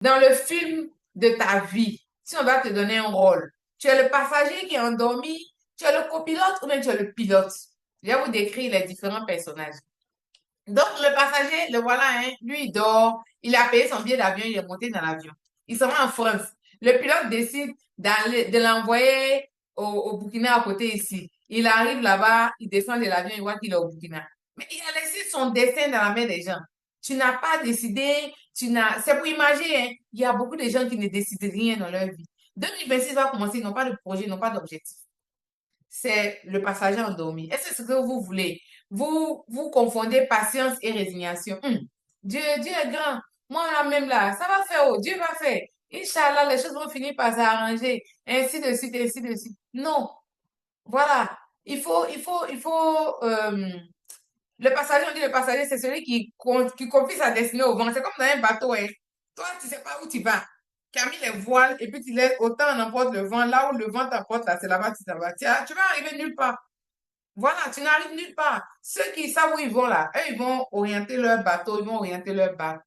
Dans le film de ta vie, si on va te donner un rôle, tu es le passager qui est endormi, tu es le copilote ou bien tu es le pilote. Je vais vous décrire les différents personnages. Donc, le passager, le voilà, hein, lui, il dort, il a payé son billet d'avion, il est monté dans l'avion. Il s'en va en France. Le pilote décide de l'envoyer au Burkina à côté ici. Il arrive là-bas, il descend de l'avion, il voit qu'il est au Burkina. Mais il a laissé son destin dans la main des gens. Tu n'as pas décidé, c'est pour imaginer, hein, il y a beaucoup de gens qui ne décident rien dans leur vie. 2026 va commencer, ils n'ont pas de projet, ils n'ont pas d'objectif. C'est le passager endormi. Est-ce que c'est ce que vous voulez? Vous confondez patience et résignation. Dieu est grand. Moi, là même là, ça va faire, oh, Dieu va faire. Inch'Allah, les choses vont finir par s'arranger. Ainsi de suite, ainsi de suite. Non. Voilà. Le passager, on dit le passager, c'est celui qui confie sa destinée au vent. C'est comme dans un bateau, hein. Toi, tu sais pas où tu vas. Tu as mis les voiles et puis tu laisses autant n'importe le vent. Là où le vent t'emporte, là, c'est là-bas que tu t'en vas. Tu vas arriver nulle part. Voilà, tu n'arrives nulle part. Ceux qui savent où ils vont là, eux, ils vont orienter leur bateau, ils vont orienter leur barque.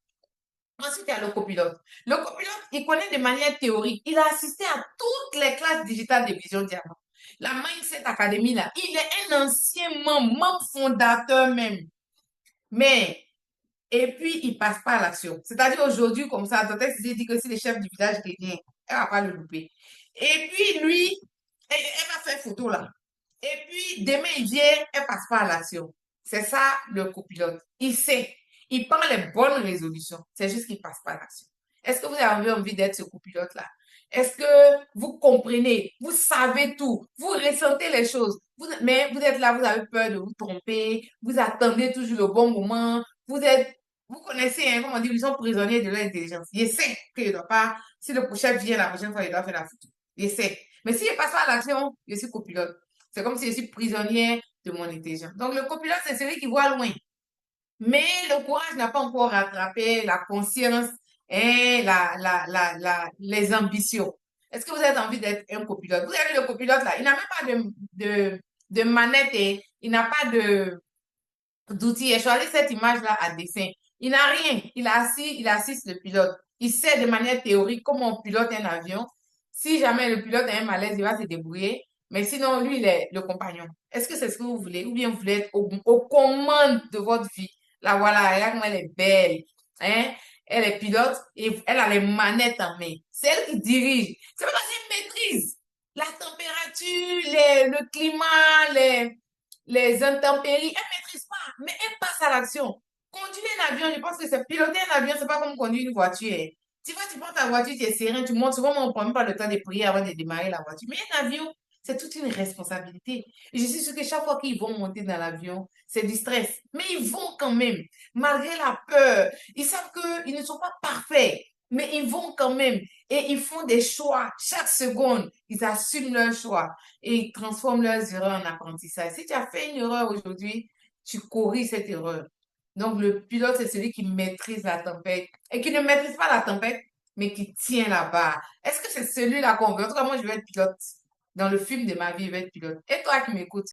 Ensuite, il y a le copilote. Le copilote, il connaît de manière théorique. Il a assisté à toutes les classes digitales de Vision Diamant. La Mindset Academy, là, il est un ancien membre fondateur même. Mais, et puis, il passe pas à l'action. C'est-à-dire aujourd'hui, comme ça, Dr. Cissé dit que si le chef du village qui vient, elle va pas le louper. Et puis, lui, elle va faire photo là. Et puis, demain, il vient, elle passe pas à l'action. C'est ça, le copilote. Il sait. Il prend les bonnes résolutions. C'est juste qu'il passe pas à l'action. Est-ce que vous avez envie d'être ce copilote-là? Est-ce que vous comprenez? Vous savez tout. Vous ressentez les choses. Mais vous êtes là, vous avez peur de vous tromper. Vous attendez toujours le bon moment. Vous connaissez, hein, comme on dit, ils sont prisonniers de leur intelligence. Ils savent qu'il ne doit pas, si le prochain vient la prochaine fois, il doit faire la photo. Ils savent. Mais s'il passe pas à l'action, je suis copilote. C'est comme si je suis prisonnière de mon intelligence. Donc, le copilote, c'est celui qui voit loin. Mais le courage n'a pas encore rattrapé la conscience et les ambitions. Est-ce que vous avez envie d'être un copilote? Vous avez le copilote là, il n'a même pas de manette et il n'a pas d'outils. Il a choisi cette image-là à dessin. Il n'a rien. Il assiste le pilote. Il sait de manière théorique comment on pilote un avion. Si jamais le pilote a un malaise, il va se débrouiller. Mais sinon, lui, il est le compagnon. Est-ce que c'est ce que vous voulez? Ou bien vous voulez être aux commandes de votre vie? Là, voilà, regarde comment elle est belle. Hein? Elle est pilote et elle a les manettes en main. C'est elle qui dirige. C'est parce qu'elle maîtrise la température, le climat, les intempéries. Elle maîtrise pas, mais elle passe à l'action. Conduire un avion, je pense que c'est piloter un avion, c'est pas comme conduire une voiture. Tu vois, tu prends ta voiture, tu es serein, tu montes. Souvent, on ne prend même pas le temps de prier avant de démarrer la voiture. Mais un avion, c'est toute une responsabilité. Et je suis sûre que chaque fois qu'ils vont monter dans l'avion, c'est du stress. Mais ils vont quand même, malgré la peur. Ils savent qu'ils ne sont pas parfaits, mais ils vont quand même. Et ils font des choix. Chaque seconde, ils assument leurs choix et ils transforment leurs erreurs en apprentissage. Si tu as fait une erreur aujourd'hui, tu corriges cette erreur. Donc, le pilote, c'est celui qui maîtrise la tempête et qui ne maîtrise pas la tempête, mais qui tient la barre. Est-ce que c'est celui-là qu'on veut? En tout cas, moi, je vais être pilote. Dans le film de ma vie, je vais être pilote. Et toi qui m'écoutes?